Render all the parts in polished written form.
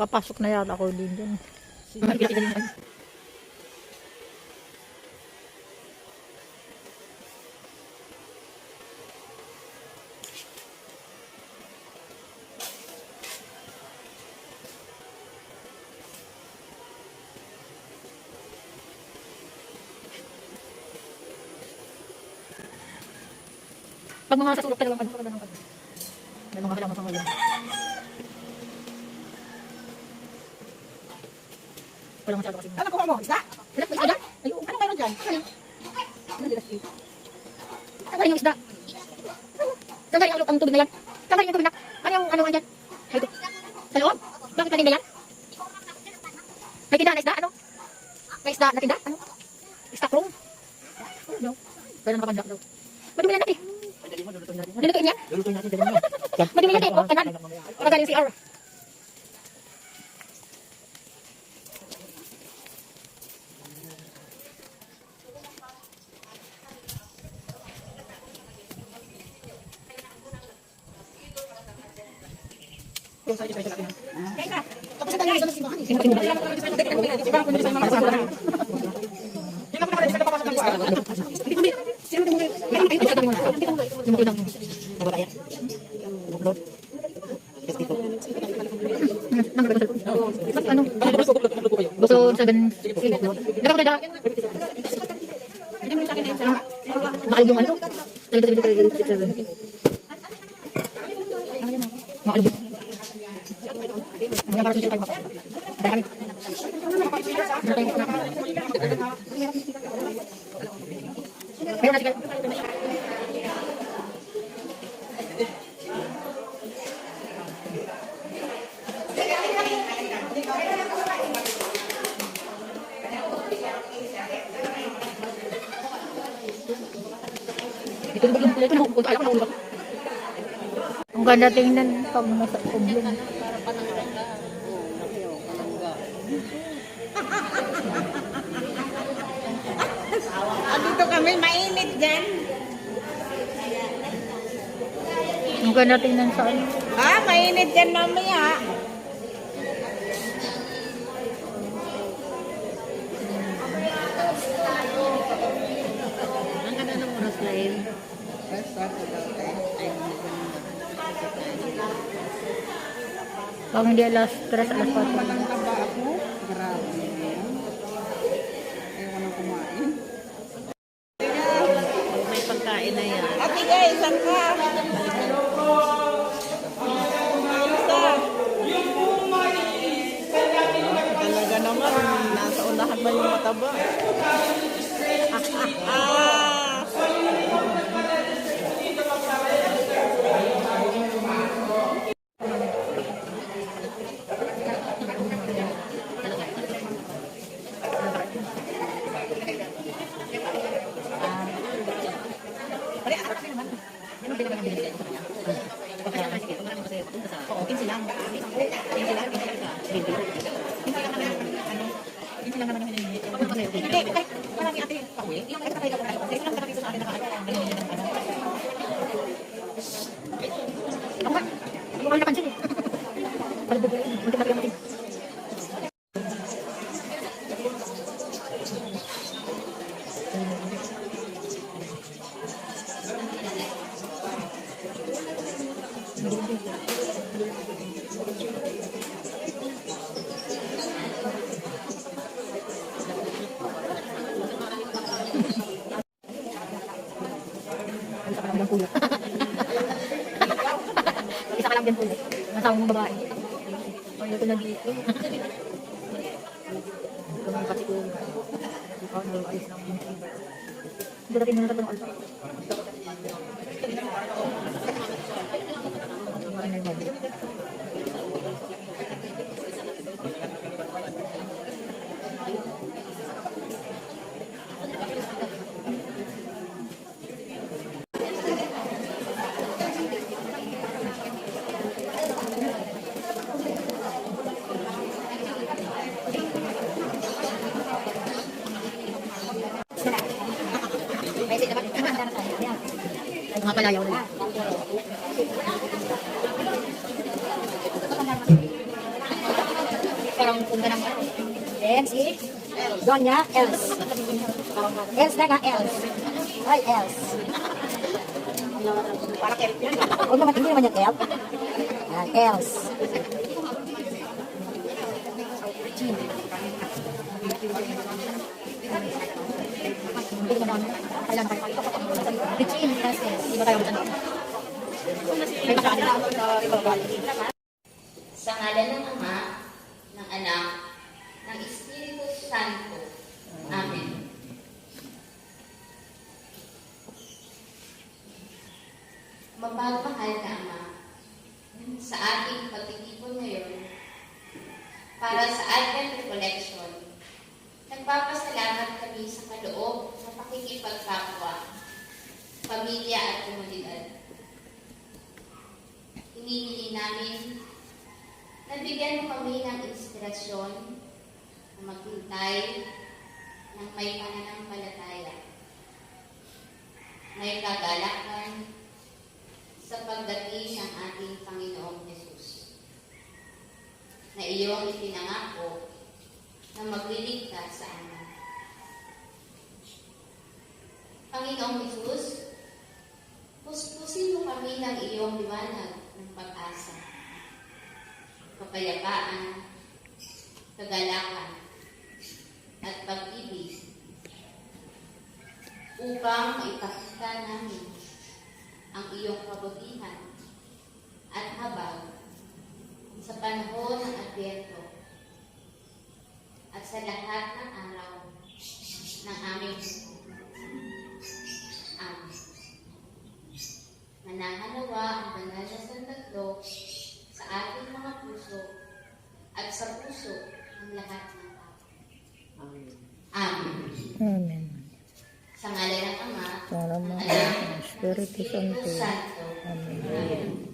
Nakapasok na yata ako din dyan. Pag mga sa sulok talagang ano, pagka ganun. May mga halaman sa ngayon. Wala masyado kasi. Ano kuha mo? Isda? Isda dyan? Ayun, ano mayroon dyan? Ano nila si? Saan galing yung isda? Saan galing ang tubig na yan? Saan galing yung tubig na? Ano yung ano nga dyan? Ay, ito. Sa loob? Bakit natinda yan? May tinda na isda? Ano? May isda na tinda? Ano? Stock room? No. Pero nakapandak daw. Madumi na natin. Lulutuin niya? Lulutuin natin, dali mo. Madumi natin. O, kanan. Pagkaling CR. Tapos ito yung simbahan. Gusto sa ganun. Dapat ko na mahal yung ano. Ang ganda tingnan pag nasa problem. Dito kami, mainit dyan. Ang ganda tingnan sa ano. Mainit dyan mamaya. Ang ganda ng oras na yun. Pag hindi alas 3, alas 4. Ang taba ako. Grabe. Ayaw ko nang kumain. May pagkain na yan. Ate guys, saan ka? Talaga naman, nasa unahan ba yung mataba? Isa ka lang din po. Nasama mong babae. O, ito na dito. Kamang pati ko. Ikaw na alis ng mga. Darating na natin ng alpa. Mga palayaw na. natin si Donya Els. Els na nga, Els. Ay, Els. Para kelp yan. Huwag naman, hindi naman yung kelp. Yan, Els. Hindi naman. Kailan na kayo? Richie, Francis. Di ba tayo ano? May baka Sa ngalan ng Ama, ng Anak, ng Espiritu Santo. Amen. Mapagmahal na Ama, sa ating pagtitipon ngayon, para sa Advent Recollection, nagpapasalamat kami sa kaloob na pakikipagkapwa, pamilya at komunidad. Hinihiling namin na bigyan mo kami ng inspirasyon na maghintay ng may pananampalataya, may kagalakan sa pagdating ng ating Panginoong Hesus, na iyong ipinangako na magliligtas sa amin. Panginoong Hesus, puspusin mo kami ng iyong liwanag ng pag-asa, kapayapaan, kagalakan, at pag-ibig upang maipakita namin ang iyong kabutihan at habag sa panahon ng Adbyento at sa lahat ng araw ng aming buhay. Amen. Manahanawa ang banal na sandatlo sa ating mga puso at sa puso ng lahat ng tao. Amen. Amen. Sa ngalan ng Ama, Para ng mga Anak, Espiritu Santo. Santo. Amen. Amen.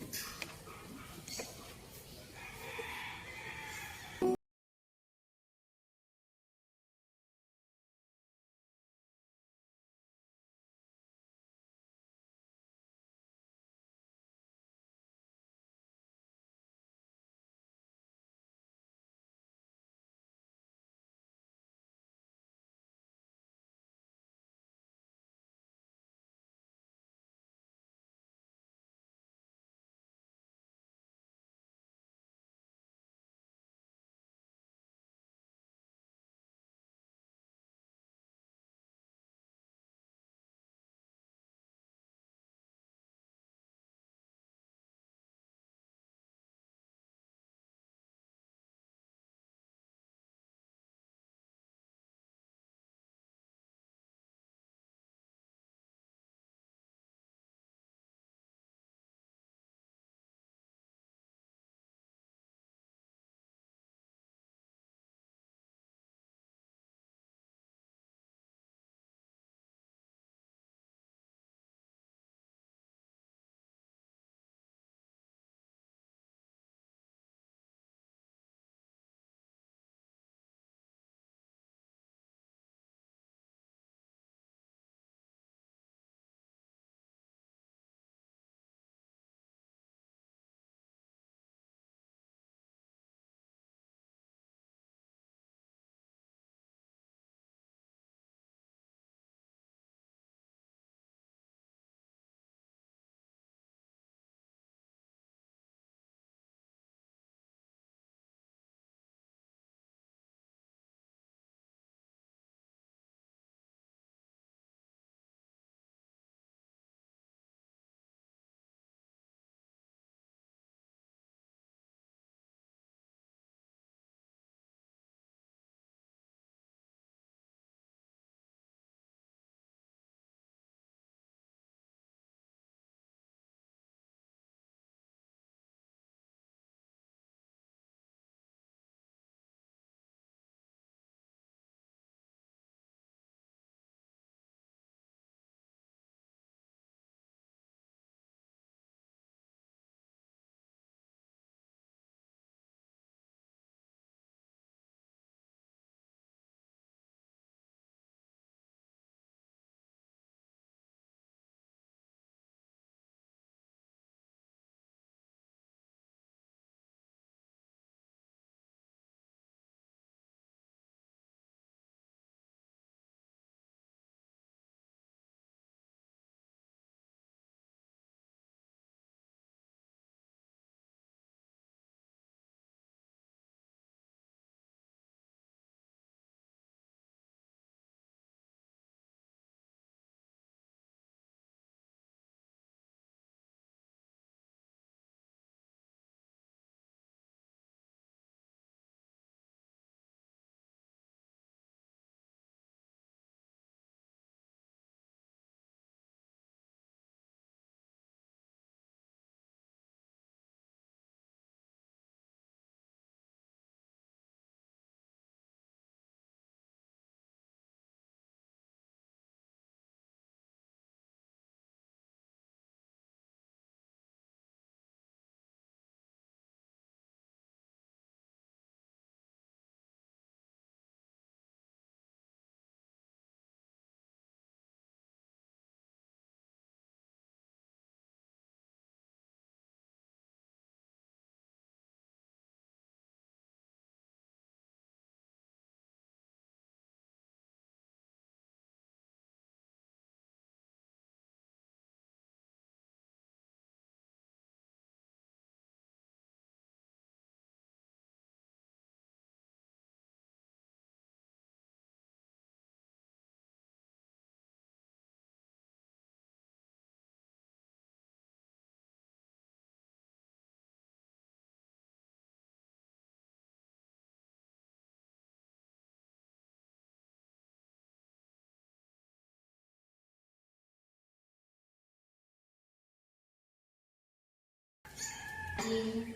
atin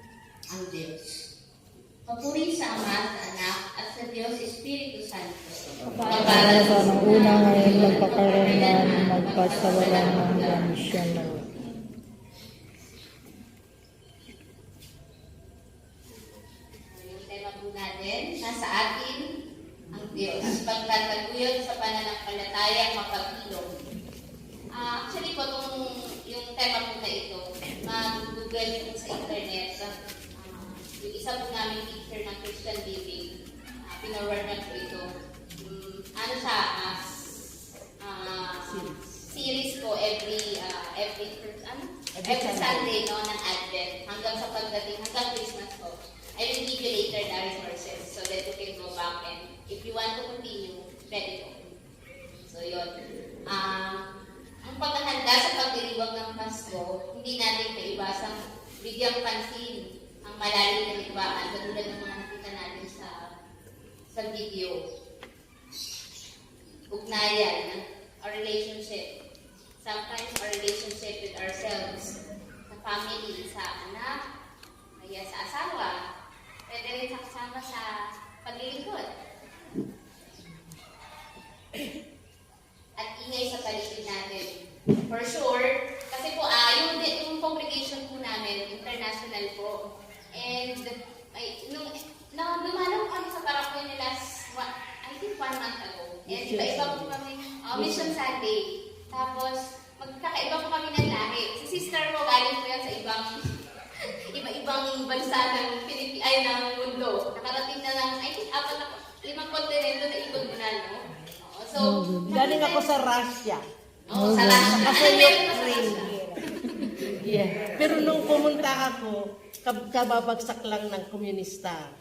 ang Diyos. Papuri sa Ama, sa Anak, at sa Diyos Espiritu Santo. Para sa nang una ngayon magpakaroon na magpasawalan hanggang siya na. Yung tema po natin, nasa atin ang Diyos. Pagtataguyod sa pananampalatayang mapag-ilog. Actually po, yung tema po na ito, mag-google po sa internet. Yung isa po namin teacher ng Christian Living, pinorward na po ito. Ano siya, series po every Sunday no, ng Advent hanggang sa pagdating, hanggang Christmas po. I will give you later the resources so that you can go back and if you want to continue, pwede po. So yun. Ang paghahanda sa pagdiriwang ng Pasko, hindi natin maibasang bigyang pansin ang malalim na ligbaan katulad ng mga nakita natin sa video. Ugnayan, our relationship. Sometimes our relationship with ourselves, sa family, sa anak, kaya sa asawa, pwede rin kasama sa paglilingkod. At ingay sa paligid natin. For sure, kasi po, yung congregation po namin, international po. And, lumalaw kami sa parapon nila, I think 1 month ago. And iba-iba po kami, Mission Sunday. Tapos, magkakaiba po kami ng lahi. Si sister ko, galing po yan sa iba-ibang bansa ng ng mundo. Nakarating na lang, I think 5 kontinento na ikot mo na, no? So, Galing ako sa Russia. sa Russia. Kasi Ano meron pa sa Ukraine. Russia? Yeah. Pero nung pumunta ako, kababagsak lang ng komunista.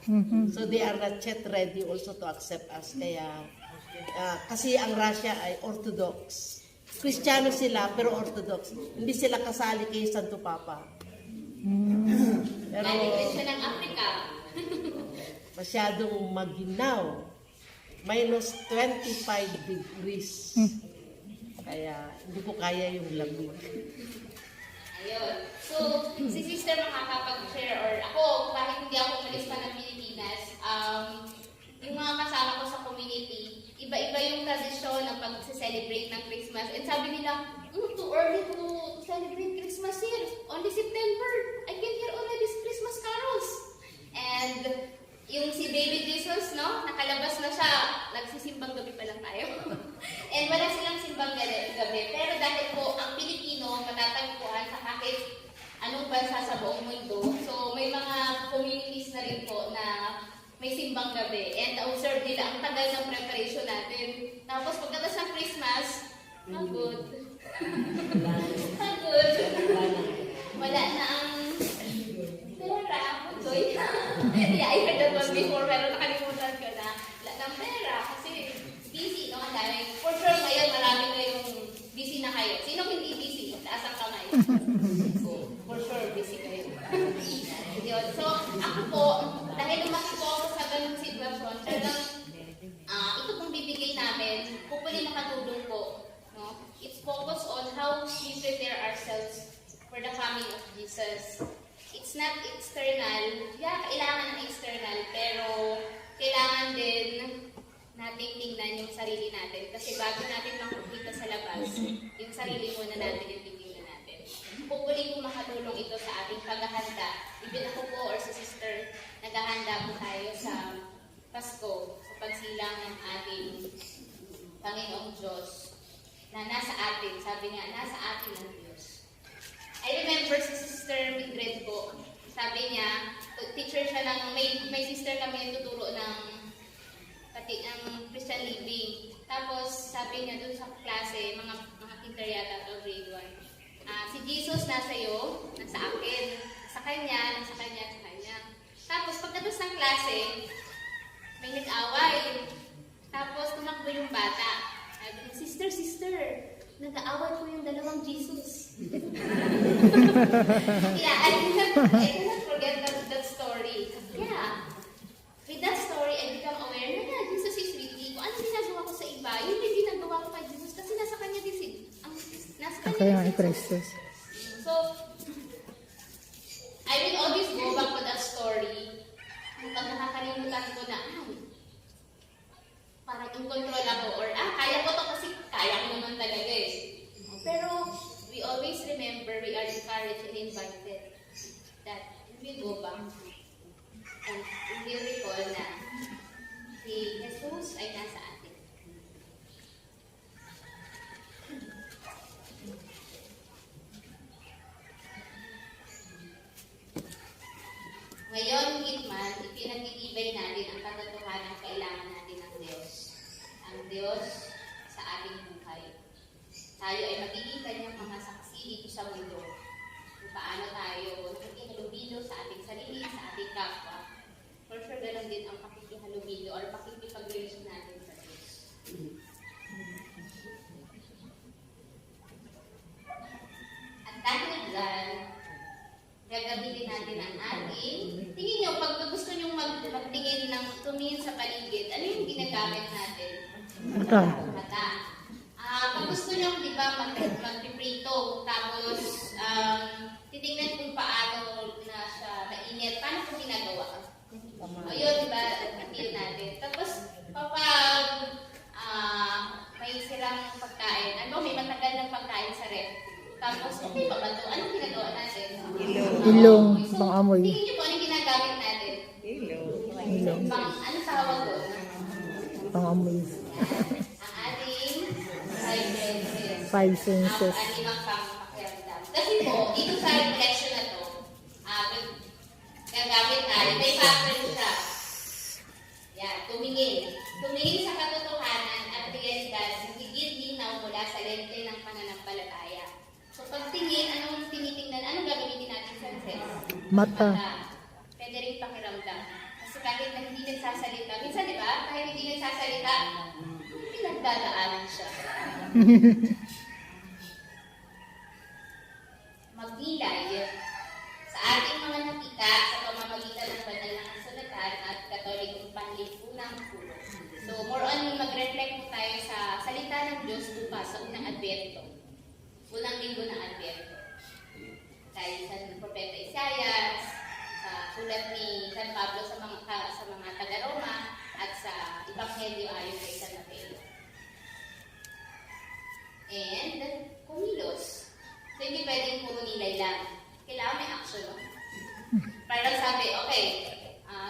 So they are not yet ready also to accept us. Kaya, kasi ang Russia ay Orthodox. Kristiyano sila, pero Orthodox. Hindi sila kasali kay Santo Papa. Pero Galing rin siya ng Africa. masyadong maginaw. Minus 25 degrees. Kaya hindi ko kaya yung lamig. Ayun. So, si sister makakapag-share or ako, kahit hindi ako umalis pa ng Pilipinas, yung mga kasama ko sa community, iba-iba yung tradisyon ng pag-celebrate ng Christmas. And sabi nila, too early to celebrate Christmas here. Only September. I can hear already Christmas carols. And yung si Baby Jesus, no? Nakalabas na siya. Nagsisimbang gabi pa lang tayo. And wala silang simbang gabi. Pero dahil po, ang Pilipino, matatagpuan sa kahit anong bansa sa buong mundo. So, may mga communities na rin po na may simbang gabi. And na-observe nila ang tagal ng preparation natin. Tapos, pagdatas ng Christmas, pagod. Pagod. Wala na ang pera. Putoy. Yeah, I heard that one before, pero nakalimutan ko na. Wala ng pera. Kasi busy, no? Ang dami. For sure, ngayon, marami kayong busy na kayo. Sino hindi busy? Taas ang kamay. So, for sure, busy kayo. Yun. So, ako po, dahil lumaki po ako sa ganung sitwasyon, talagang ito pong bibigay namin, hopefully makatulong po. No? It's focused on how we prepare ourselves for the coming of Jesus. It's not external. Yeah, kailangan ng external, pero kailangan din nating tingnan yung sarili natin. Kasi bago natin makikita sa labas, yung sarili muna natin yung tingnan natin. Hopefully kung makatulong ito sa ating paghahanda. Even ako po or sa sister, naghahanda po tayo sa Pasko, sa pagsilang ng ating Panginoong Diyos na nasa atin. Sabi nga, nasa atin ang Diyos. I remember si Sister Mildred po. Sabi niya, teacher siya ng, may sister kami yung tuturo ng Christian Living. Tapos sabi niya doon sa klase, mga kinder yata o grade 1. Si Jesus nasa iyo, nasa akin, sa kanya, nasa kanya, sa kanya. Tapos pagkatapos ng klase, may nag-away. Tapos tumakbo yung bata. Sabi niya, sister, nag-aaway po yung dalawang Jesus. Yeah, I cannot forget that story. Yeah. With that story, I become aware na Jesus is with me. Kung ano ginagawa ko sa iba, yun yung ginagawa ko kay Jesus kasi nasa kanya din nasa kanya Ako yung din. Christus. So, I will always tayo ay magiging kanyang mga saksi dito sa mundo. Kung paano tayo nakikihalubilo sa ating sarili, sa ating kapwa. For sure, ganun din ang pakikihalubilo or pakikipag-relasyon natin sa Diyos. At dahil dyan, gagamitin natin ang ating, tingin nyo, pag gusto nyo magtingin ng tumingin sa paligid, ano yung ginagamit natin? Ito. Mata. Pag gusto nyo, di ba, magpiprito, tapos titignan kung paano na siya mainit, paano ko ginagawa? O yun, di ba, natin natin. Tapos, kapag may sirang pagkain, ano, may matagal ng pagkain sa ref, tapos, okay pa ba ito? Anong ginagawa natin? Ilong, So, pang-amoy. tingin nyo po, anong ginagamit natin? Ilong, Anong tawag doon? pang-amoy. Ang ating five senses. Five Ang senses. limang pakiramdam. Kasi po, dito sa reflection na to, gagamit tayo, may pattern siya. Yan, tumingin. Tumingin sa katotohanan at realidad, higit linaw mula sa lente ng pananampalataya. So pagtingin, anong tinitingnan, anong gagamitin natin sa senses? Mata. Pwede rin pakiramdam. Kasi kahit na hindi nagsasalita, minsan di ba, kahit hindi nagsasalita, pinagdadaanan siya. Magnilay sa ating mga nakita sa pamamagitan ng banal na kasulatan at katolikong panlipunang puro. So, more on mag-reflect po tayo sa salita ng Diyos bukas sa unang Advento. Unang linggo ng Advento. Dahil sa Propeta Isaias, sa sulat ni San Pablo sa mga taga-Roma, at sa Ebanghelyo ayon kay San Mateo. And kumilos. So, hindi pwedeng puro nilay lang. Kailangan may action, no? Parang sabi, okay,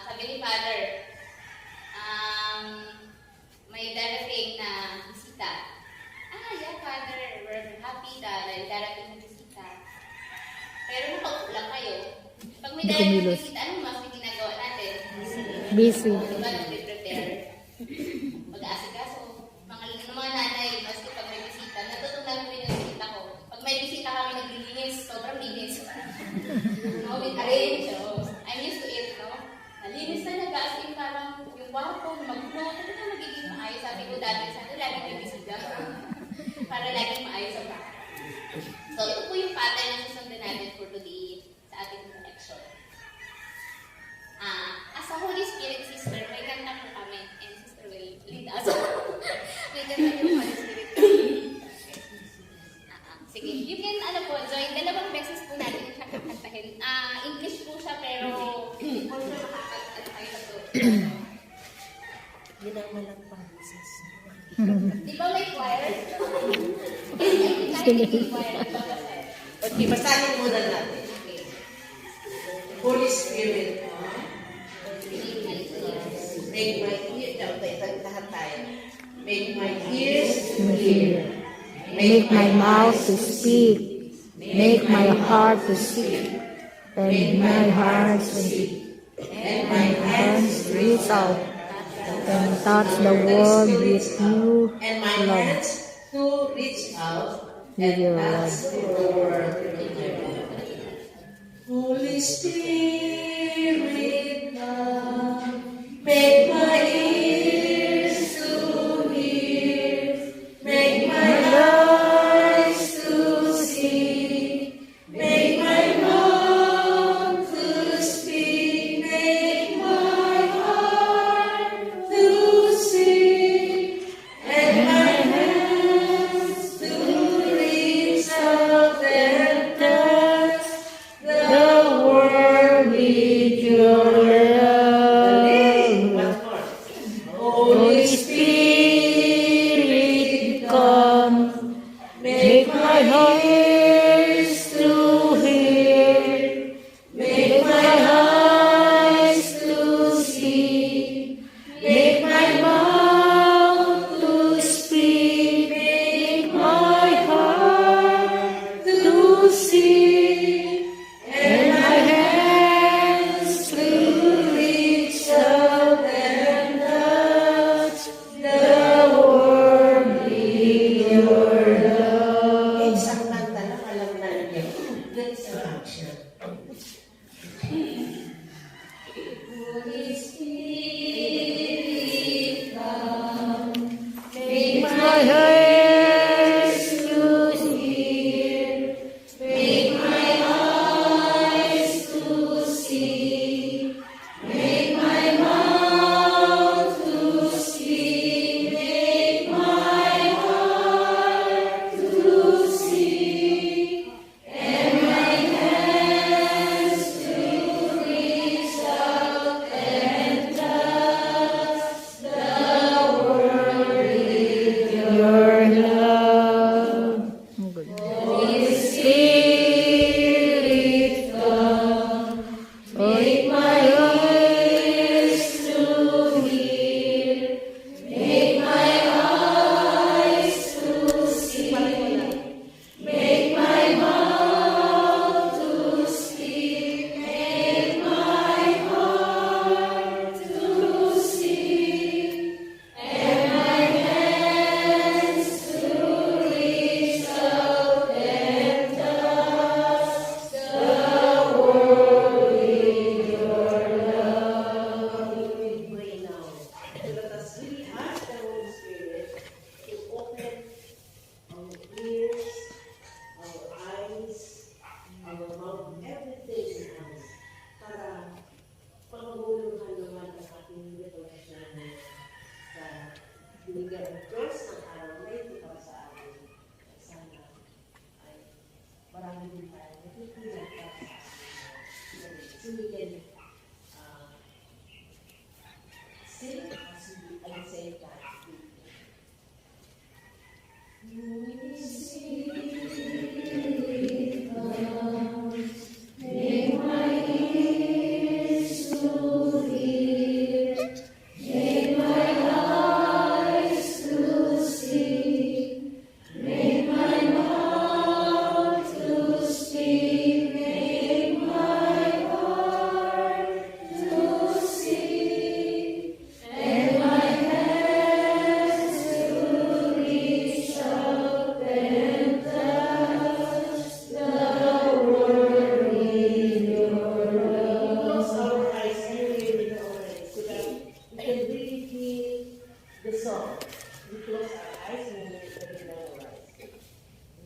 sabi ni Father, may darating na bisita. Yeah, Father, we're happy dahil darating na bisita. Pero napag lang kayo. Pag may Hindi darating na kumilos. bisita, anong mas may ginagawa natin? Busy. Diba, nag-prepare? Mag-aasikaso. Mga nanay, maski pag may bisita, natutunan ko rin yung bisita ko. Pag may bisita kami naglilinis, sobrang linis. No, with arrange. I'm used to it, no? Nalinis na nag-as in parang yung kwarto, mag-flow, talaga magiging maayos. Sabi ko dati, sana laging may bisita. Para laging maayos ang bahay. So, ito po yung pattern na susundan natin for today sa ating connection. As a Holy Spirit sister, may kanta po kami. And sister will lead us. May kanta yung Holy Spirit. Sige, you can, join. Dalawang beses po natin yung kakantahin. English po siya, pero for sure makakanta kayo sa to. Yun ang malagpang business. Di ba may choir? Kahit hindi choir, di ba kasi? Okay, basahin muna natin. Okay. Holy Spirit, make my ears to hear. Make my mouth to speak. Make my heart to seek. And my heart to beat. And my hands to reach out. And touch the world with you, And my love. hands to reach out With and your touch love. the world with your love. Holy Spirit, come, make my ears to hear, make my eyes to see, make my mouth to speak, make my heart to sing, and my hands to reach out and touch the world with your love. Holy Spirit, come, make my ears to hear, make my eyes to see, make my mouth to speak, make my heart to sing, and my hands to reach out and touch the world with your love.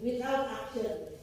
without action.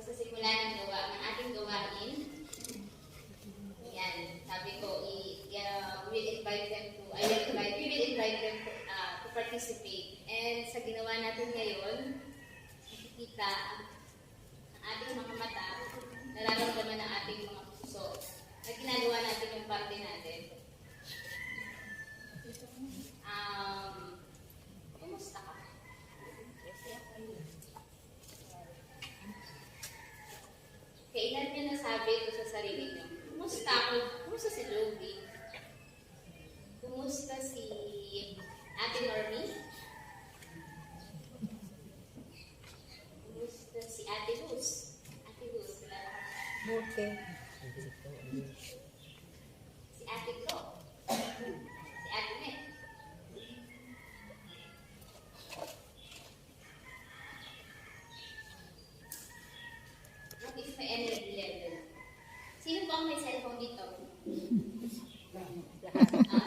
Sa simula ng gawa, ng ating gawain, yan, sabi ko, we will invite them to participate. And sa ginawa natin ngayon, nakikita ang ating mga mata, nararamdaman ng ating mga puso, na ginagawa natin yung parte natin. Kumusta ka? Kailan niyo nasabi ito sa sarili niyo? Kumusta ako? Kumusta si Joby? Kumusta si Ate Normie? Kumusta si Ate Luz? Ate Luz, wala ka. Buti. Si Ate Glo? Si Ate Net? What is my energy level? Sino po ang may cellphone dito?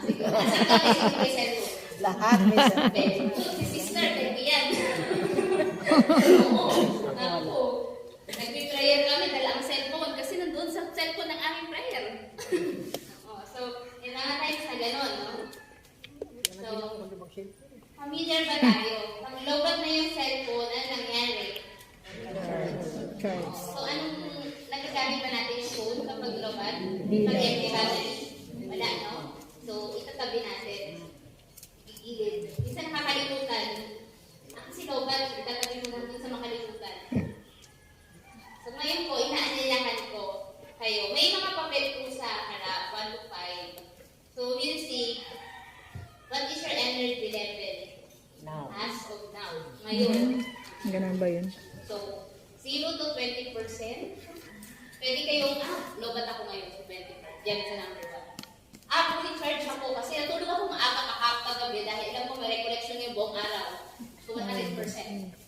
Sige. Saan ka may cellphone? Lahat may sabi. Si sister, baby yan. Oo. Ako, nagpi-prayer kami dala ang cellphone kasi nandun sa cellphone ng aming prayer. Oo. So, yung mga times na gano'n, no? So, familiar ba tayo? Pag lobat na yung cellphone, ano nangyari? Charge. So, anong nagagamit ba natin yung phone kapag lobat? Pag empty battery? Wala, no? So, itatabi natin. Igilid. Minsan nakakalimutan. Ang kasi lobat, itatabi mo natin sa makalimutan. So, ngayon po, inaanyayahan ko kayo. May mga papel po sa harap, 1 to 5. So, we'll see what is your energy level as of now. Ngayon. Ganun ba yun? So, 0 to 20%. Pwede kayong, lobat ako ngayon sa 20%. Yan sa number 1. Fully charged ako kasi natulog ako maaga kakapagabi dahil alam ko may recollection yung buong araw. So, 100%.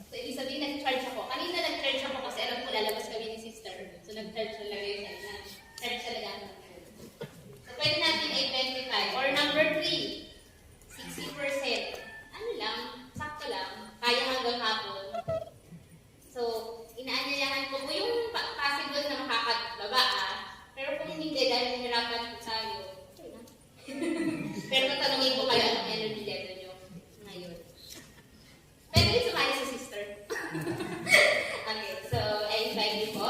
So, ibig sabihin nag-charge ako. Kanina nag-charge ako kasi alam ko lalabas kami ni sister. So, nag-charge talaga yun. Charge talaga ako. So, pwede natin ay 25. Or number 3, 60%. Ano lang, sakto lang. Kaya hanggang hapon. So, inaanyayahan ko po yung possible na makakababa Pero kung hindi, dahil nahirapan po tayo. Pero tatanungin ko kayo anong energy level nyo ngayon. Pwede rin sumali sa sister. Okay, so I invite you po.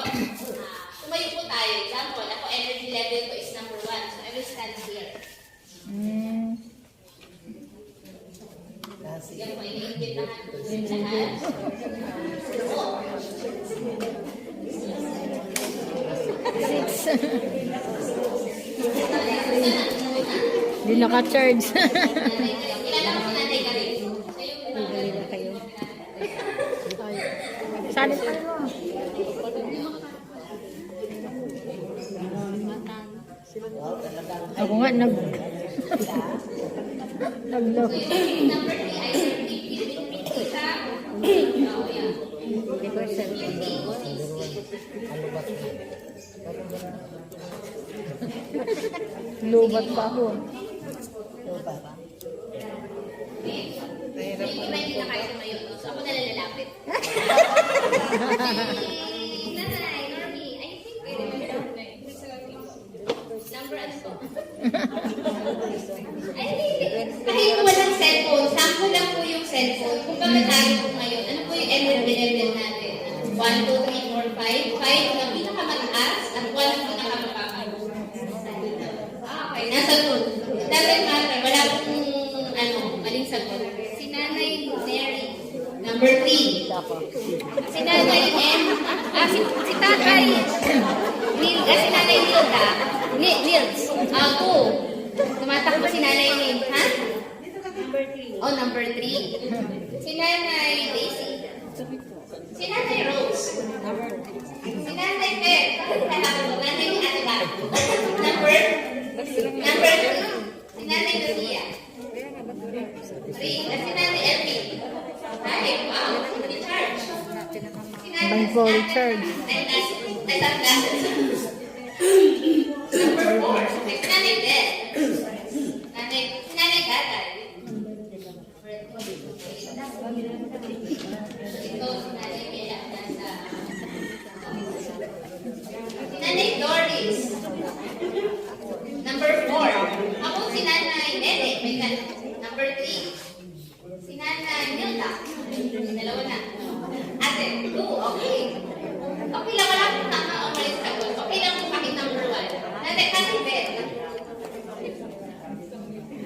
Tumayo po tayo. Example, ako energy level ko is number 1. So I will stand here. Sige po, iniimbitahan ko sa lahat. Hindi naka-charge. Kilala mo si Nanay Karin? Galing na kayo. Sali tayo mo. Ako nga, nag-lock. Number 3, I repeat sa... Oh, yeah. Lubat pa ako. Hindi na kayo tumayo. So ako na lalapit. Nanay, Normie, I think we remember number ano to? Ay, hindi. Kahit walang cellphone, sample lang po yung cellphone. Kung bakit tayo po ngayon, ano po yung energy level natin? 1, 2, 3, 4, 5. 5 na pinakamataas at 1 na pinakamababa. Okay, nasa doon. It doesn't matter. Wala pong maling sagot. Si Nanay Mary na Number 3. Si Nanay si Tatay si Nanay Nilda. Nils. 2. Tumatakbo si Nanay Nim. Ha? Oh, number 3. Si Nanay Daisy. Si Nanay Rose. Si Nanay Beth. Nanay ni Ate Beth. Number 2. Si Nanay Lucia. 3. Si Nanay Elmi. Ay, wow. Si Charge. Si Bang for Richard. Number 4. Si Nanay Beth. Si Nanay Gatay. Ito, si Nanay Bella. Si Nanay Doris. Number 4. Ako si Nanay Nene. May ganun. Number 3. Si Nanay Nilda. Dalawa na. Ate, 2. Okay. Okay lang. Wala akong umalis ka doon. Okay lang kung bakit number 1. Nanay Beth.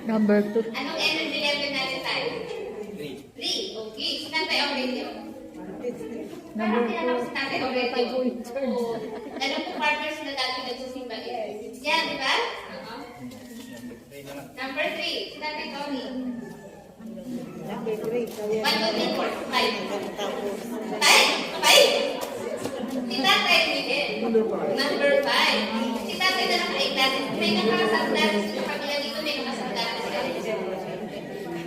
Number 2. Anong energy level natin tayo? 3. Okay. Si Tatay Aurelio. Number Parang kilala ko si Tatay Aurelio. Bang for Richard. Oo. Alam ko partners na lagi nagsisimba eh. Yan, di ba? Number 3. Si Tatay Tony. 1, 2, 3, 4, 5. 5? 5? Si Tatay Miguel. Number 5. Si Tatay na naka-8. May nakakasal natin sa pamilya dito. May nakasal natin sila.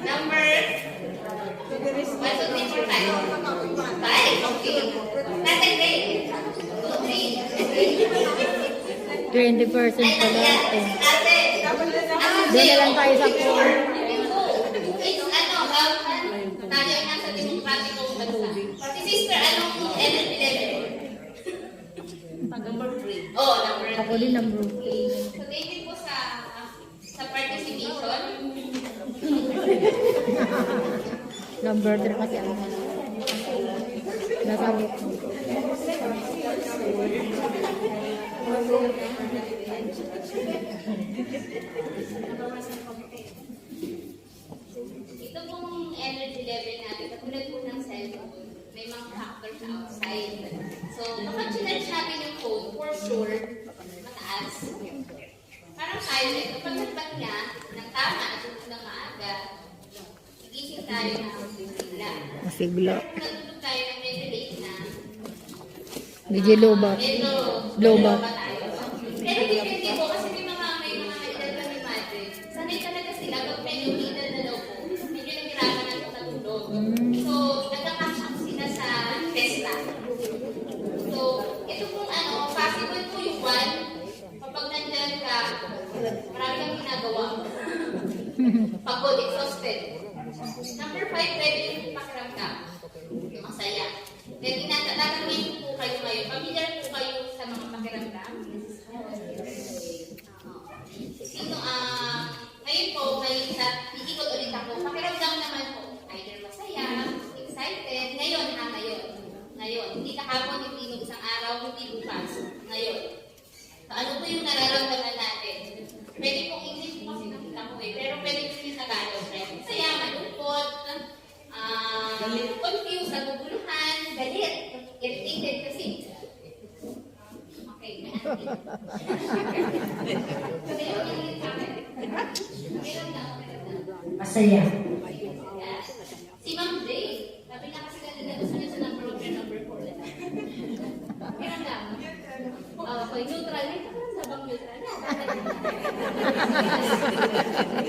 Number 1, 2, 3, 4, 5. 5? Okay. Tatay Ray. 2, 3. 20% pa lahat eh. Ate. Doon na lang tayo sa 4. Tayo ay nasa demokratikong bansa. Si sister, anong energy level? Number 3. Oh, number 3. Ako din number 2. So, thank you po sa participation. Number 3 kasi ako. Nasabi ko. Ito pong energy level natin, katulad po ng cellphone, may mga factors outside. So, kapag chinarge natin yung phone, for sure, mataas. Parang tayo eh, kapag nagpahinga ng tama at ng maaga, nagising tayo na bigla. Masigla. Kung natulog tayo ng medyo late na, Medyo low ba? medyo Low ba? tayo. Pero depende po, kasi may mga edad kami madre, sanay talaga sila pag medyo edad na daw po, medyo nahirapan na sa tulog. So, nagka-catch up sila sa testa. So, ito pong possible po yung 1, kapag nandyan ka, marami kang ginagawa. Pagod, exhausted. Number 5, pwede yung pakiramdam. Masaya. Then, tinatatanungin po kayo ngayon. Familiar po kayo sa mga pakiramdam? Sino, ngayon po, ikikot ulit ako. Pakiramdam naman po, either masaya, excited. Ngayon. Ngayon. Hindi kahapon, hindi nung isang araw, hindi bukas. Ngayon. So, ano po yung nararamdaman natin? Pwede pong English po kasi nakita ko eh. Pero pwede po yung Tagalog. Masaya, malungkot, confused, naguguluhan, galit, irritated kasi. Okay, may Masaya. si Ma'am Jay, sabi niya kasi kanina gusto niya sa number 1 and number 4. Pakiramdam. Okay, neutral. May pakiramdam bang neutral?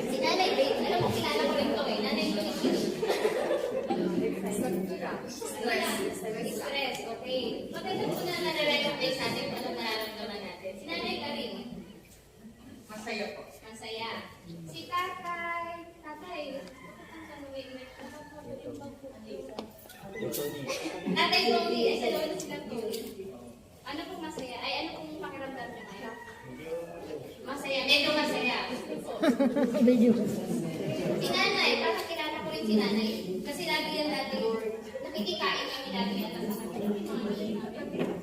Si Nanay Jay, alam mo, kilala ko rin to eh. Nanay ko rin. Stress, okay. Maganda po na nare-recognize natin kung anong nararamdaman natin. Si Nanay Karin. Masaya po. Masaya. Si Tatay. Tatay. Tatay Tony. Ay, dalawa na silang Tony. Ano pong masaya? Ay, ano pong pakiramdam niya ngayon? Masaya. Medyo masaya. Medyo. Si Nanay. Parang kilala ko rin si Nanay. Kasi lagi yan dati. Nakikikain kami lagi yan sa kanila.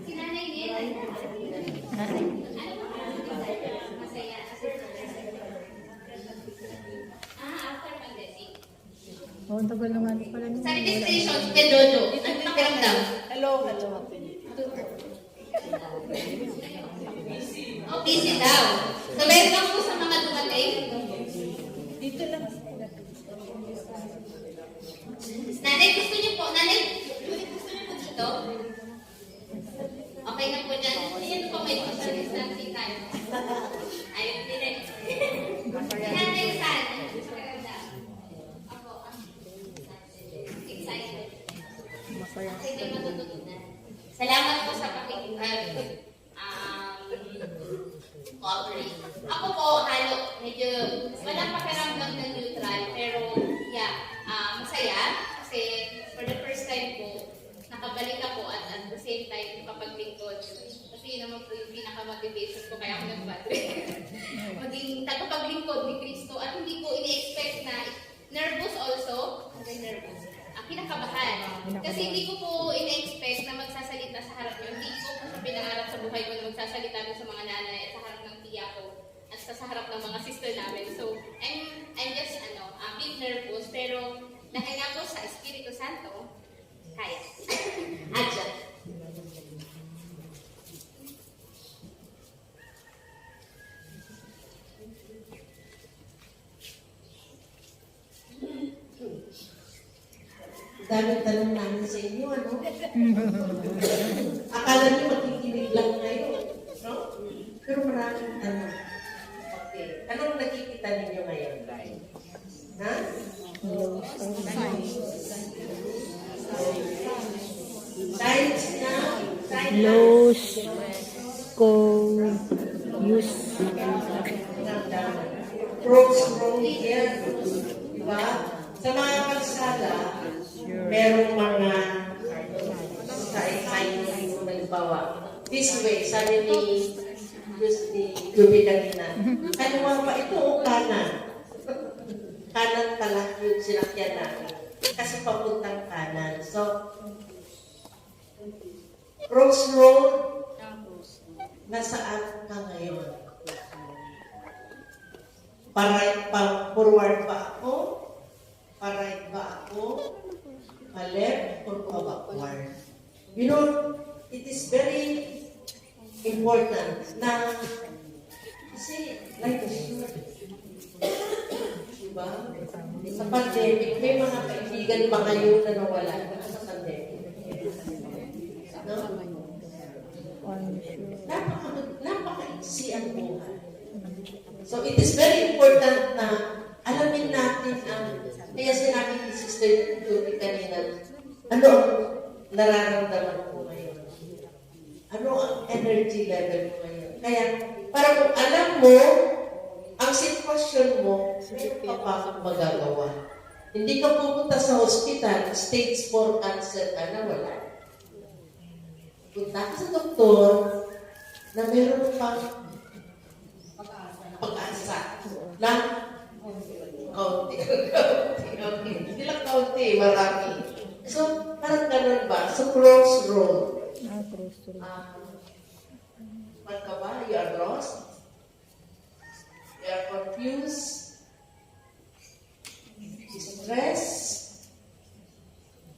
Si Nanay Nela. Ano pong masaya? After pandemic. Oh, tagal naman pala. Sabi Registration, kay Jojo. Ano pakiramdam? Hello, hello. Oh, busy daw. So, welcome po sa mga dumating. Dito lang. Nanay, gusto niyo po dito? Okay na po dyan. Ayan po, may social distancing tayo. Ayun, direct. Nanay, saan? Ako, excited. Kasi may matututunan. Salamat po sa cooperate. Ako po, medyo walang pakiramdam na neutral, pero masaya kasi for the first time po, nakabalik ako at the same time nakapaglingkod. Kasi yun naman po yung pinaka-motivation ko kaya ako nag-battery. Maging tagapaglingkod ni Cristo at hindi ko ini-expect na nervous also. Nervous. Kinakabahan. Kasi hindi ko po in-expect na magsasalita sa harap niyo. Hindi ko po sa pinangarap sa buhay ko na magsasalita sa mga nanay at sa harap ng tiya ko at sa harap ng mga sister namin. So, I'm just, a bit nervous. Pero, dahil nga po sa Espiritu Santo, kaya. Adyan. Daming tanong namin sa inyo, ano? Akala niyo makikinig lang kayo, no? Pero maraming tanong. Okay. Anong nakikita ninyo ngayon, guys? Ha? Signs na? Los use Crossroad here. Diba? Sa mga kalsada, merong mga signs na nagbawa. This way, sabi ni Ruby kanina, kaliwa pa ito o kanan? Kanan pala yung sinakyan namin. Kasi papuntang kanan. So, crossroad, nasaan ka ngayon? Forward ba ako? Pa-right ba ako? Pa-left or pa-backward? You know, it is very important na kasi like a shoe. Diba? Sa pandemic, may mga kaibigan ba kayo na nawala sa pandemic? No? Napaka-iksi ang buhay. So it is very important na alamin natin ang kaya sinabi ni Sister Judy kanina, ano ang nararamdaman mo ngayon? Ano ang energy level mo ngayon? Kaya, para kung alam mo, ang sitwasyon mo, meron ka pa kang magagawa. Hindi ka pupunta sa hospital, stage 4 cancer ka na wala. Punta ka sa doktor na meron pang pag-asa lang kaunti. Hindi lang kaunti, marami. So, parang ganun ba? So, crossroad. What ka ba? You are lost? You are confused? Stressed?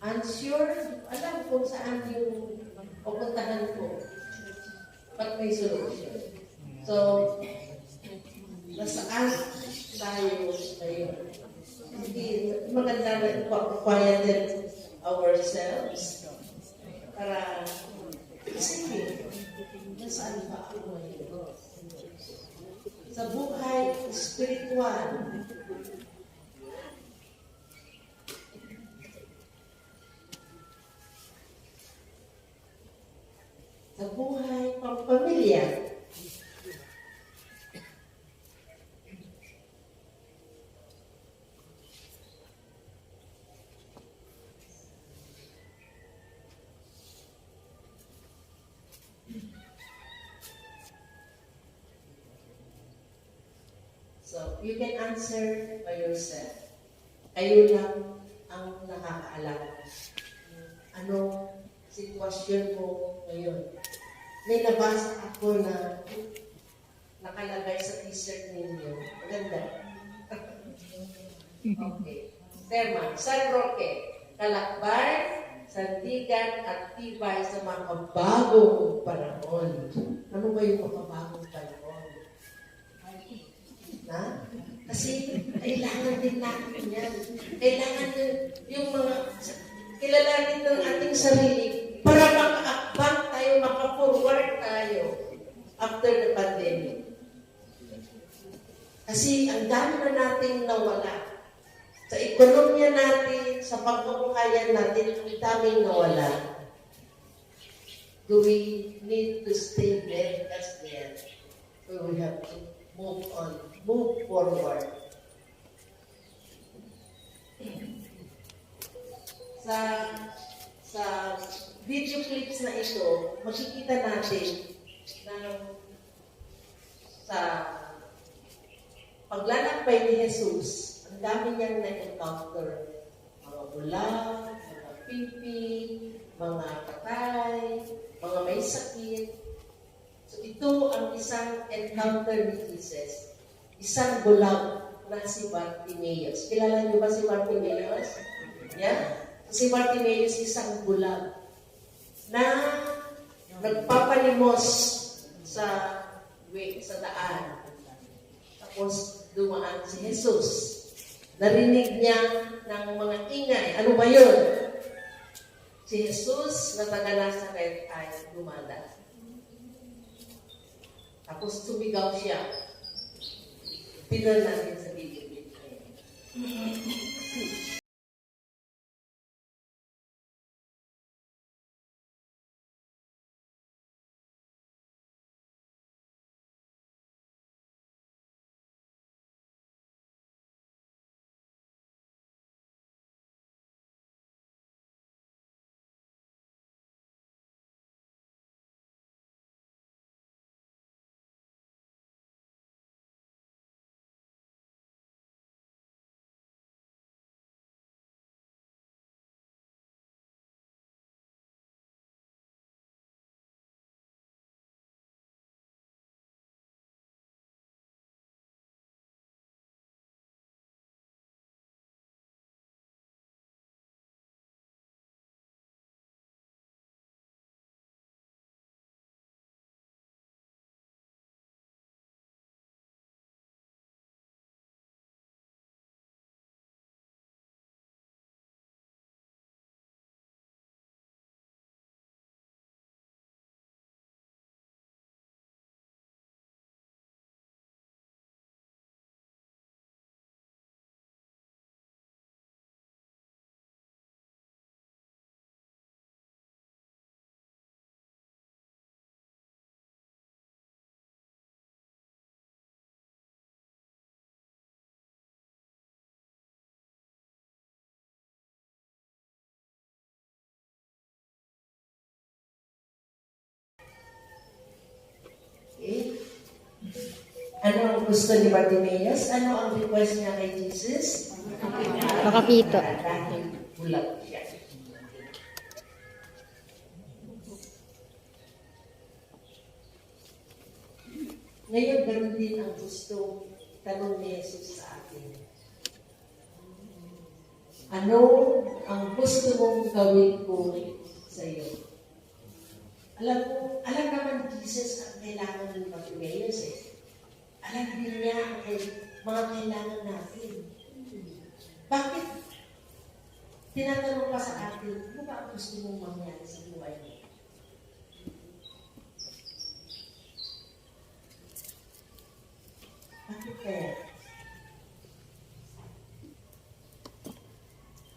Unsure? Alam kung saan yung pupuntahan ko. But may solution. So, nasaan tayo ngayon? Hindi, maganda na quieten ourselves para isipin nasaan ba ako ngayon? Sa buhay spiritual, sa buhay pamilya, so, you can answer by yourself. Kayo lang ang nakakaalam. Anong sitwasyon mo ngayon? May nabasa ako na nakalagay sa t-shirt ninyo. Maganda. Okay. Terma, San Roque. kalakbay, sandigan at tibay sa makabagong panahon. Ano ba yung makabagong panahon? Ha? Kasi kailangan din natin yan. Kailangan din yung mga kilalanin ng ating sarili para maka-akbang tayo, maka-forward tayo after the pandemic. Kasi ang dami na nating nawala. Sa ekonomiya natin, sa pagkabuhayan natin, ang daming nawala. Do we need to stay there as there? Or we have to move on, move forward? Sa video clips na ito, makikita natin na sa paglalakbay ni Jesus, ang dami niyang na-encounter. Mga bulag, mga pipi, mga patay, mga may sakit. So ito ang isang encounter ni Jesus. Isang bulag na si Bartimaeus. Kilala niyo ba si Bartimaeus? Yeah? Si Bartimaeus isang bulag na nagpapalimos sa daan. Tapos dumaan si Jesus. Narinig niya ng mga ingay. Ano ba yun? Si Jesus na taga Nazaret ay dumada. Tapos sumigaw siya. Pinan natin sa video clip na yun. Okay? Ano ang gusto ni Bartimaeus? Ano ang request niya kay Jesus? Makapito. Dahil bulag siya. Ngayon, ganun din ang gusto tanong ni Jesus sa atin. Ano ang gusto mong gawin ko sa iyo? Alam naman Jesus ang kailangan ng Bartimaeus eh. Alam din niya ang mga kailangan natin. Bakit tinatanong pa sa atin, ano ba ang gusto mong mangyari sa buhay mo? Bakit kaya?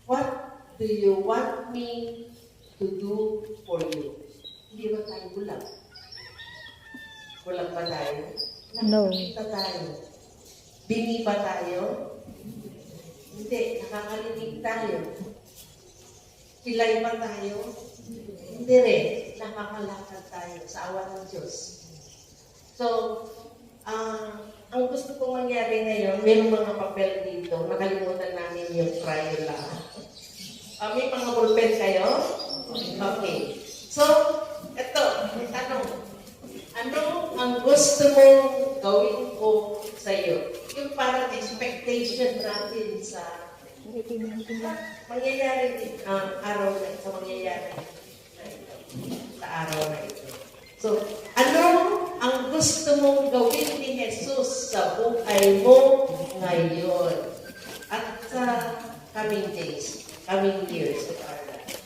What do you want me to do for you? Hindi ba tayo bulag? Bulag ba tayo? No. Nakikita tayo. Bingi ba tayo? Hindi. Nakakarinig tayo. Kilay ba tayo? Hindi rin. Nakakalakad tayo sa awa ng Diyos. So, ang gusto kong mangyari ngayon, mayroong mga papel dito. Nakalimutan namin yung trial lang. May mga ballpen kayo? Okay. So, ito, may tanong. Ano ang gusto mong gawin ko sa iyo? Yung parang expectation natin sa Mangyayari araw na ito, mangyayari na ito, sa araw na ito. So, ano ang gusto mong gawin ni Jesus sa buhay mo ngayon at sa coming days, coming years of our life?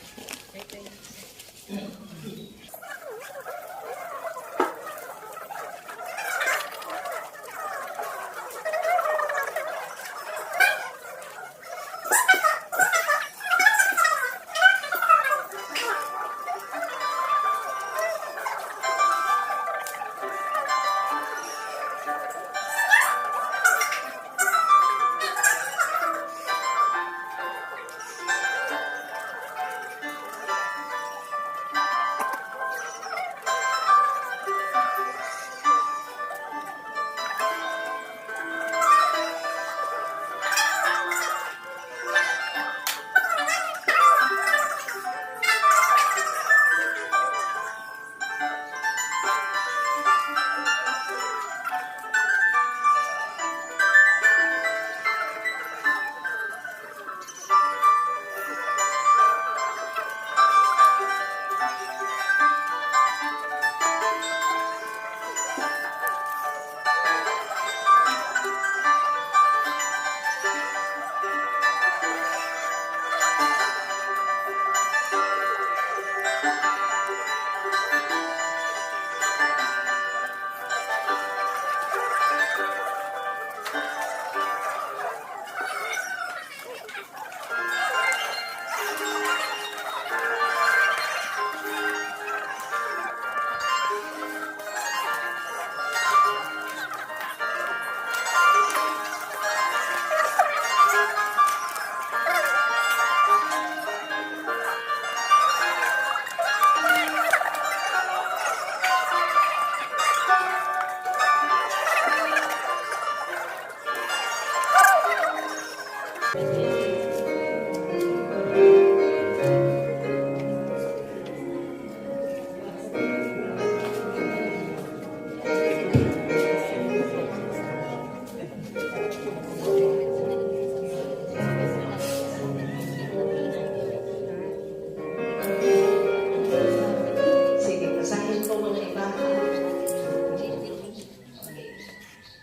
Sige, basahin ko mga iba.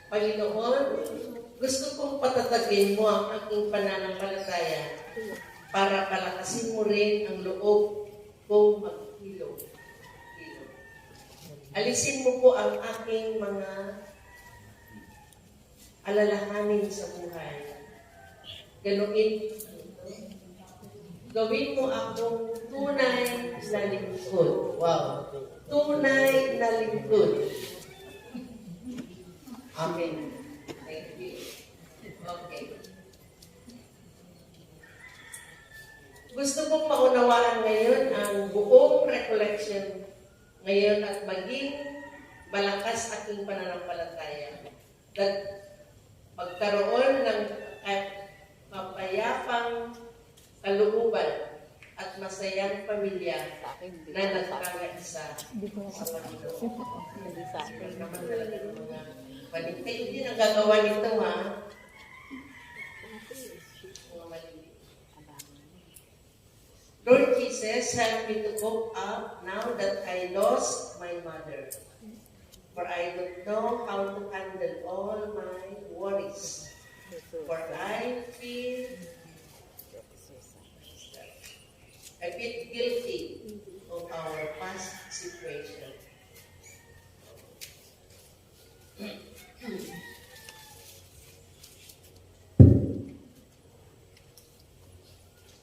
Panginoon, gusto kong patatagin mo ang aking pananampalataya para palakasin mo rin ang loob kong maghilom. Alisin mo po ang aking mga alalahanin sa buhay. Gawin mo akong tunay na lingkod. Wow. Tunay na lingkod. Amen. Thank you. Okay. Gusto kong maunawaan ngayon ang buong recollection ngayon at maging malakas aking pananampalataya. Magkaroon ng mapayapang kalooban at masayang pamilya na nagkakaisa sa Panginoon. Naman talaga ng mga balik. Kayo din ang gagawa nito, ha? Mga maliliit. Lord Jesus, help me to cope up now that I lost my mother. For I don't know how to handle all my worries. For I feel a bit guilty of our past situation.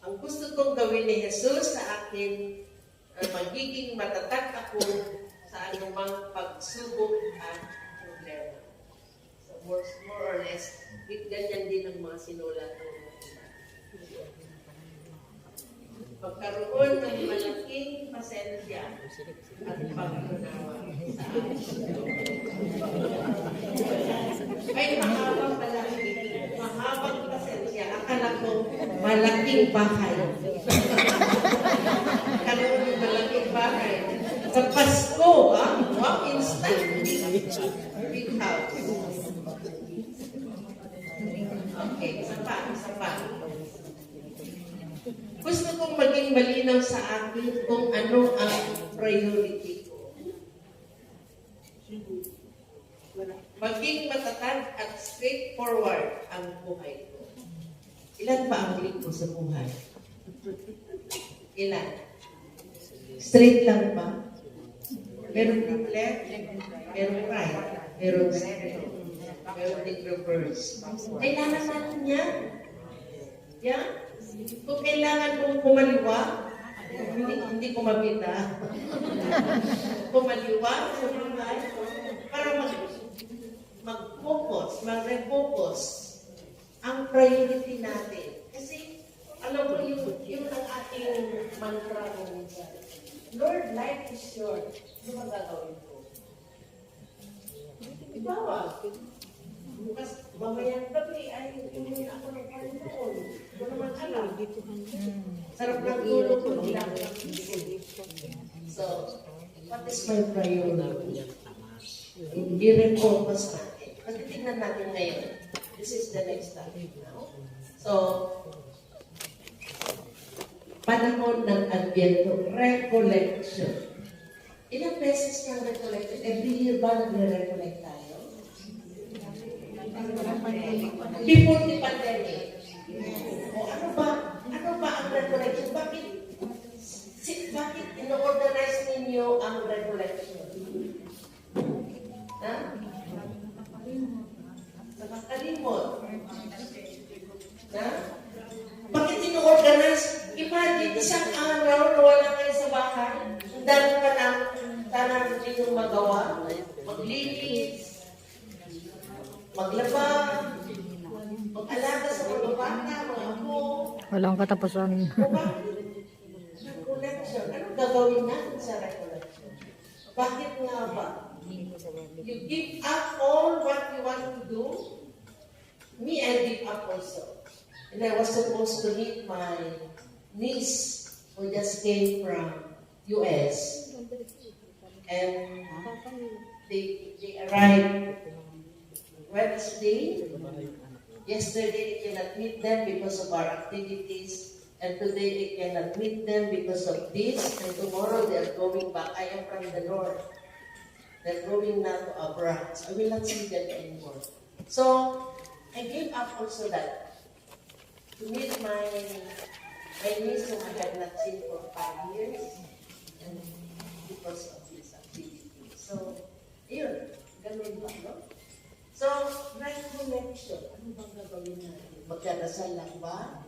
Ang gusto kong gawin ni Jesus sa akin, magiging matatag ako sa anumang pagsubok at problema. So more or less, ganyan din ang mga sinulat ng mga iba. Pagkaroon ng malaking pasensya at pagkunawa sa akin. Ay, mahabang pala. Mahabang pasensya. Akala ko malaking bahay. Karoon ng malaking bahay. Sa Pasko, wow, instant. Big house. Okay, isa pa. maging malinaw sa akin kung ano ang priority ko. Maging matatag at straightforward ang buhay ko. Ilan ba ang lead ko sa buhay? Ilan? Straight lang ba? Meron din left, meron right, meron straight, meron din reverse. Kailangan natin yan. Yeah? Kung kailangan mong kumaliwa, hindi kumabita. Kumaliwa sa buhay para mag-focus, mag-refocus ang priority natin. Kasi, alam mo, yun ang ating mantra mo minsan. Lord, life is short. Ano ba gagawin ko? Ibawa. Bukas, mamayang gabi ay umuwi ako ng Panginoon. Ito naman alam. Sarap ng tulog ko. So, what is my priority? Hindi rin focus natin. Kasi tingnan natin ngayon. This is the next topic now. So, panahon ng Adbyento, recollection. Ilang beses kang recollection? Every year ba nagre-recollect tayo? Before the pandemic. O ano ba ang recollection? Bakit ino-organize ninyo ang recollection? Ha? Sa kakalimot. Ha? Bakit ino-organize? Imagine, isang araw na wala kayo sa bahay. Ang dami ka lang, tanang dito magawa. Maglinis, maglaba, mag-alaga sa mga bata, mga apo. Walang katapusan. Recollection. Anong gagawin natin sa recollection? Bakit nga ba? You give up all what you want to do? Me, I give up also. And I was supposed to meet my niece who just came from US. And they arrived Wednesday. Yesterday, I cannot meet them because of our activities. And today, I cannot meet them because of this. And tomorrow, they are going back. I am from the north. They're going now to abroad. So I will not see them anymore. So, I gave up also that. To meet my niece whom I had not seen for 5 years. And because of this activity. So, yun. Ganun ba, no? So, recollection. Ano bang gagawin natin? Magdadasal lang ba?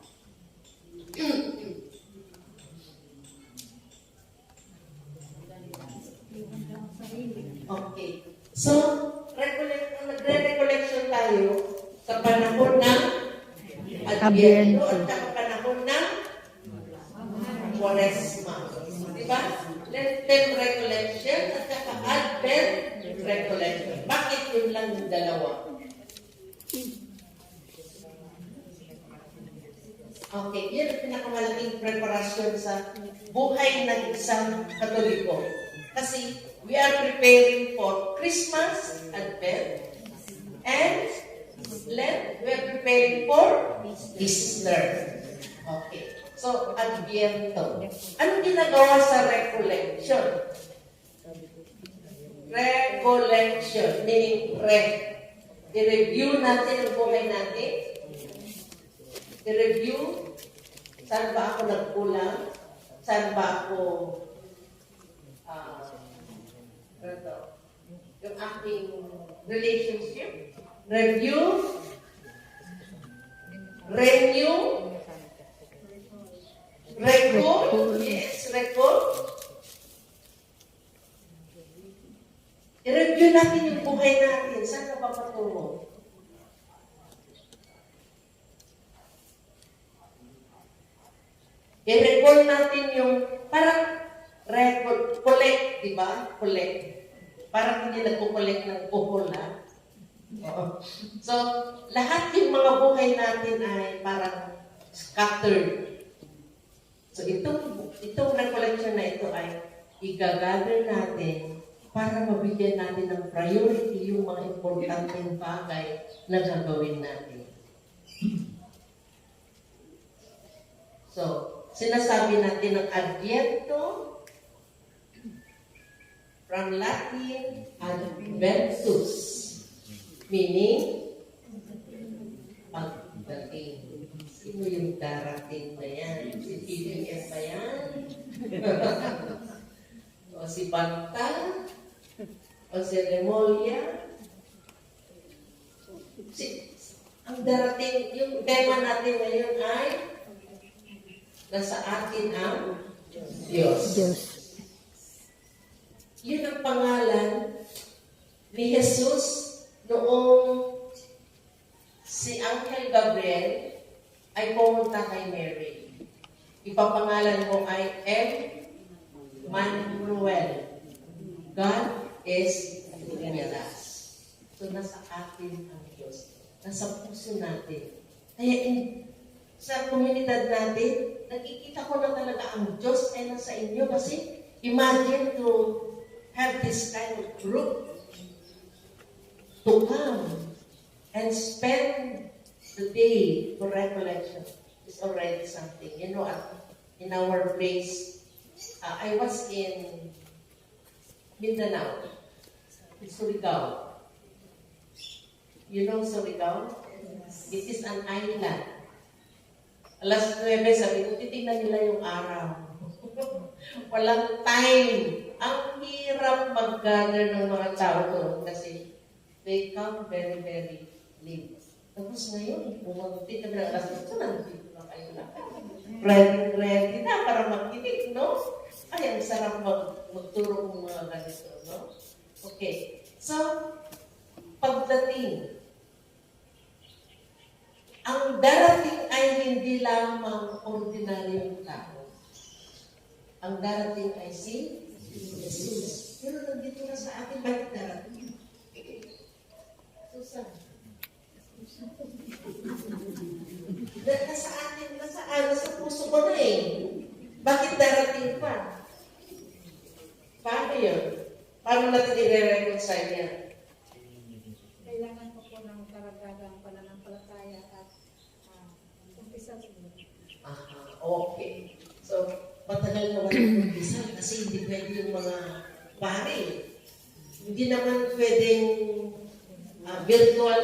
Okay. So, nagre-recollection tayo sa panahon ng Adbyento at sa panahon ng Quaresma. Diba? Lenten recollection at saka Advent recollection. Bakit yun lang yung dalawa? Okay, yan ang pinakamalaking preparasyon sa buhay ng isang Katoliko. Kasi we are preparing for Christmas, Advent, and Lent, we are preparing for Easter. Okay. So, Adbyento. Anong ginagawa sa recollection? Recollection, meaning i-review natin ang buhay natin. I-review, saan ba ako nagkulang? Saan ba ako yung aking relationship? Review, renew, record, yes, record. I-review natin yung buhay natin. Saan ka papatungo? I-record natin yung parang record, collect, di ba? Collect. Parang hindi nagpo-collect ng buhol, ha? So, lahat yung mga buhay natin ay parang scattered. So, itong recollection na ito ay i-gather natin para mabigyan natin ng priority yung mga importanteng bagay na gagawin natin. So, sinasabi natin ng Adviento, from Latin, Adventus, meaning, pagdating. Sino yung darating na yan? Si PBM ba yan? O si Banta? O si Remolia? Ang darating, yung tema natin ngayon ay nasa atin ang Diyos. Diyos. Yun ang pangalan ni Jesus noong si Angel Gabriel ay pumunta kay Mary. Ipapangalan mo ay Emmanuel. God is with us. So, nasa atin ang Diyos. Nasa puso natin. Kaya sa komunidad natin, nakikita ko na talaga ang Diyos ay nasa inyo kasi imagine to have this kind of group to come and spend the day for recollection is already something. You know, in our place, I was in Mindanao, in Surigao. You know Surigao? It is an island. Alas 9, sabi ko, titignan nila yung araw. Walang time. Ang hirap mag-gather ng mga tao doon kasi they come very, very late. Tapos ngayon, pumunti kami ng alas 9, nandito na kayo na. Ready na para magkinig, no? Ay, ang sarap magturo ng mga ganito, no? Okay. So, pagdating, ang darating ay hindi lamang ordinaryong tao. Ang darating ay si Jesus. Pero nandito na sa atin, bakit darating? Susan. Nasa atin, nasa puso ko na eh. Bakit darating pa? Paano yun? Paano natin i-reconcile yan? Kailangan ko po ng karagdagang pananampalataya at umpisa sa Diyos. Okay. So, matagal na walang umpisa kasi hindi pwede yung mga pare. Hindi naman pwedeng virtual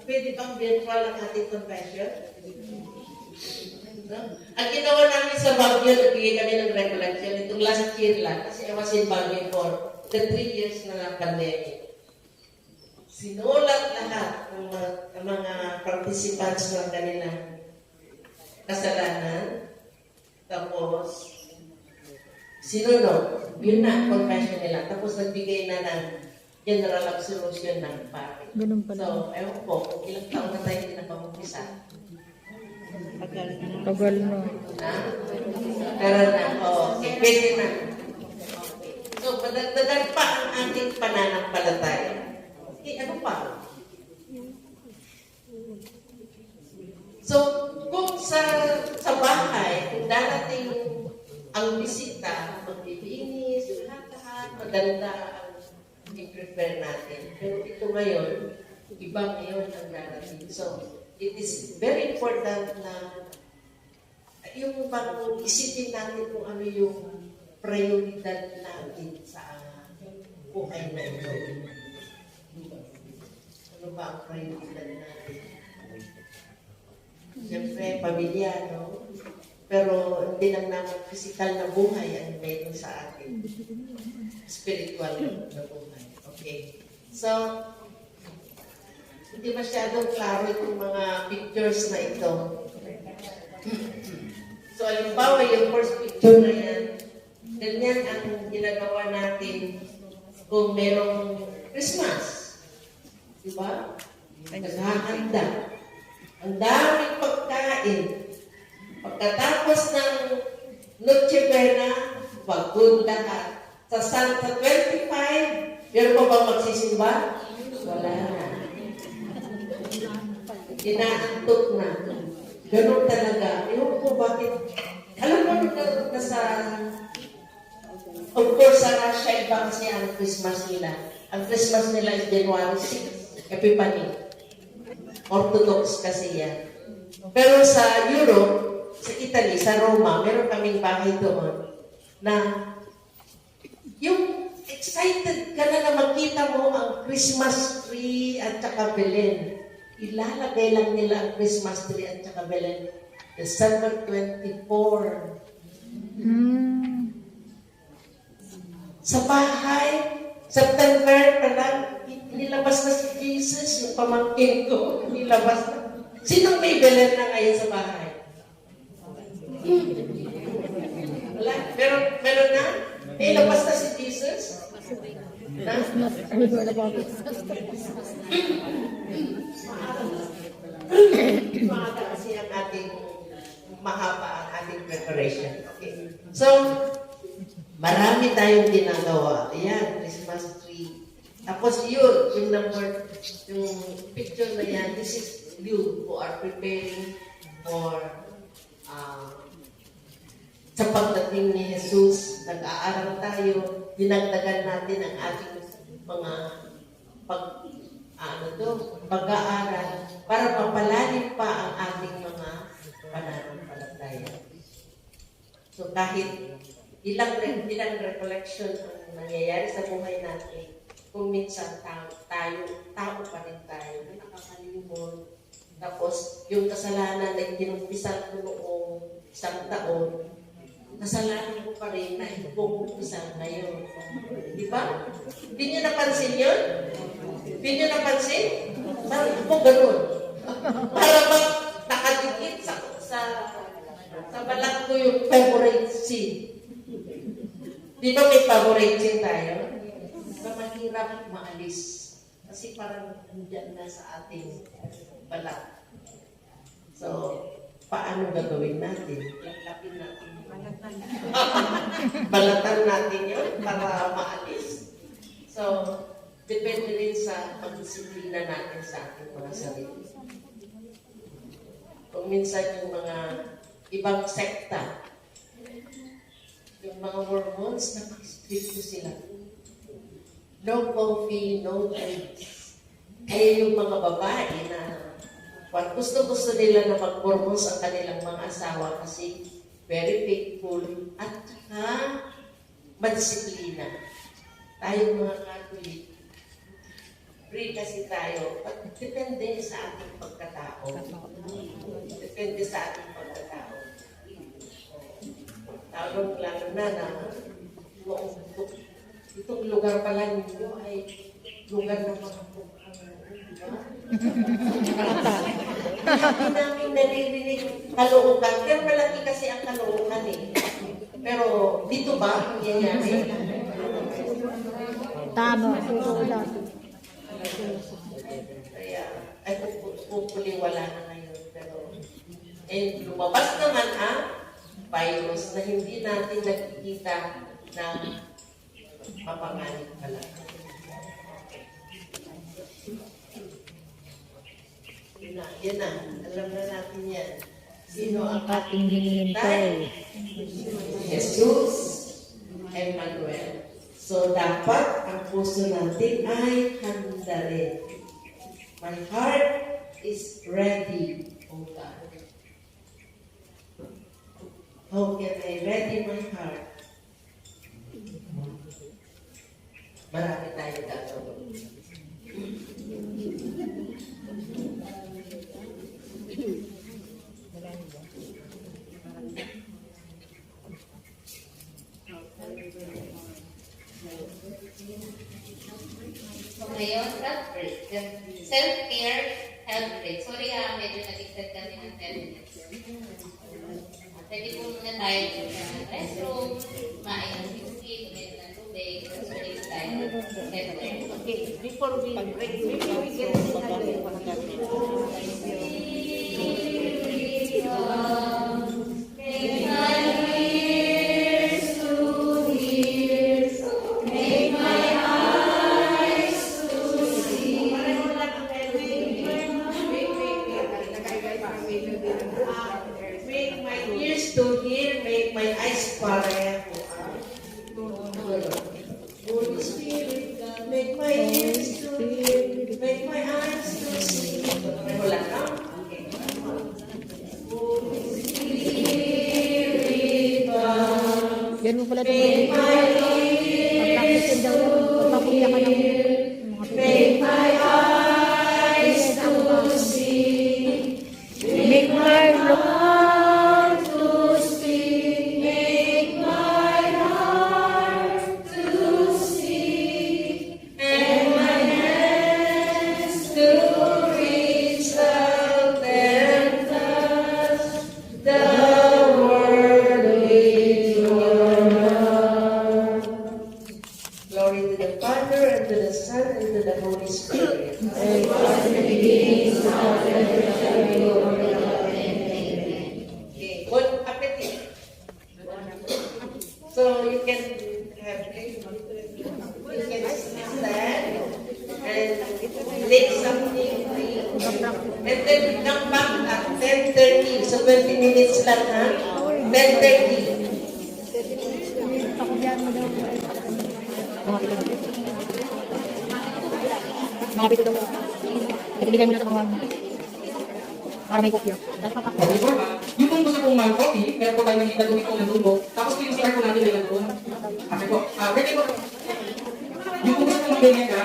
pwede bang virtual ang ating confession? No? Ang ginawa namin sa Baguio, nagbigay kami ng recollection. Itong last year lang, kasi I was in Baguio for the 3 years na pandemic. Sinulat lahat ng mga participants ng kanilang kasalanan. Tapos, sinunod. Yun na, confession nila. Tapos, nagbigay na ng general absolution ng pare. Ganun pala. So, ewan ko, kung ilang taon na tayo hindi nakapag-umpisa. Tagal na. Ha? Pero na, okay, pwede na. Okay. So, madagdagan pa ang ating pananampalataya. Okay, ano pa? So, kung sa bahay, kung darating ang bisita, maglilinis, lahat, maganda ang i-prepare natin. Pero ito ngayon, iba ngayon ang darating. So, it is very important na yung isipin natin kung ano yung prioridad natin sa buhay na ito. Ano ba ang prioridad natin? Siyempre, pamilya, no? Pero hindi lang naman physical na buhay ang meron sa atin. Spiritual na buhay. Okay. So, hindi masyadong klaro itong mga pictures na ito. So, alimbawa, yung first picture na yan, ganyan ang ginagawa natin kung merong Christmas. Diba? Naghahanda. Ang daming pagkain. Pagkatapos ng Noche Buena, pagod lahat. Sa Santa 25, meron pa bang magsisimba? Wala na. Inaantok na. Ganun talaga. Ewan ko bakit. Alam mo na sa... Of course, sa Russia, iba kasi ang Christmas nila. Ang Christmas nila is January 6, Epiphany. Orthodox kasi yan. Pero sa Europe, sa Italy, sa Roma, meron kaming bahay doon na yung excited ka na makita mo ang Christmas tree at saka Belen. Ilalagay lang nila ang Christmas tree at saka Belen. December 24. Sa bahay, September pa lang, nilabas na si Jesus, yung pamangkin ko, nilabas na. Sinong may Belen na ngayon sa bahay? Wala? Meron na? Nilabas na si Jesus? Na? Maaga kasi ang ating mahaba ang ating preparation. Okay. So, marami tayong ginagawa. Ayan, Christmas tree. Tapos yun, yung picture na yan, this is you who are preparing for sa pagdating ni Jesus. Nag-aaral tayo, dinagdagan natin ang ating mga pag-aaral para mapalalim pa ang ating mga pananampalataya. So kahit ilang recollection ang nangyayari sa buhay natin, kung minsan tao pa rin tayo, nakakalimot. Tapos yung kasalanan na kinumpisan ko noong isang taon, kasalanan ko pa rin na ipumpisan ngayon. Di ba? Hindi nyo napansin yun? Hindi nyo napansin? Parang ako ganun. Para bang nakadikit sa balat ko yung favorite scene. Di ba may favorite scene tayo? Na mahirap maalis. Kasi parang nandiyan na sa ating balat. So, paano gagawin natin? Laklapin natin. Balatan natin yun para maalis. So, depende rin sa pagdisiplina natin sa ating mga sarili. Kung minsan yung mga ibang sekta, yung mga Mormons, napaka-strict sila. No coffee, no drinks. Kaya yung mga babae na gusto nila na mag-Mormons ang kanilang mga asawa kasi very faithful at saka madisiplina. Tayo mga Catholic, free kasi tayo, at depende sa ating pagkatao. Depende sa ating pagkatao. Lalo na itong lugar pala ninyo ay lugar ng mga bukhang. Hindi namin naririnig kalookan. Pero malaki kasi ang kalookan eh. Pero dito ba nangyayari? Tama. Kaya, ay hopefully wala na ngayon. Pero, lumabas naman ang virus na hindi natin nakikita na mapanganib pala. Yan na. Alam na natin yan. Sino ang Ating hinihintay. Jesus Emmanuel. So, dapat ang puso natin ay handa rin. My heart is ready, O God. How can I ready my heart? Marami tayo gagawin. So ngayon, health break. Self-care, health break. Sorry medyo nag-extend kami ng 10 minutes. Pwede po muna tayo sa restroom, kumain ng biscuit, uminom ng tubig, sulit tayo. Health break. Okay, before we break, maybe we can sing again. Make my ears to hear, make my eyes para. Holy Spirit, God, make my ears to hear, make my eyes to see. Wala na. wala doon. Pag-practicein daw yun. Pagpapuliya ka ng mga people. Make my heart to speak. Make my heart to speak. And my hands to reach out and touch the world with your love. Glory to the Father, and to the Son, and to the Holy Spirit. Okay, bon appetit. So you can have you can stand and take something free. And then come back at 10:30. So 20 minutes lang ha. 10:30. Mga pito daw. Ibigay mo na ito mga para may kopya. Yung kung gusto kong mag-coffee, meron po tayo nakita doon itong nandungo. Tapos po yung CR po natin ay nandun. Okay po. Pwede po. Yung kung gusto kong mag-ganyan ka,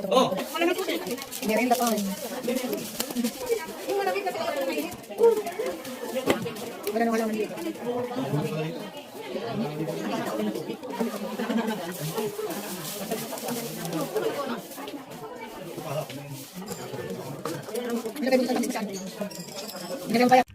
Oh, merenda pa. Wala nang halaman dito. Ganun pa yan.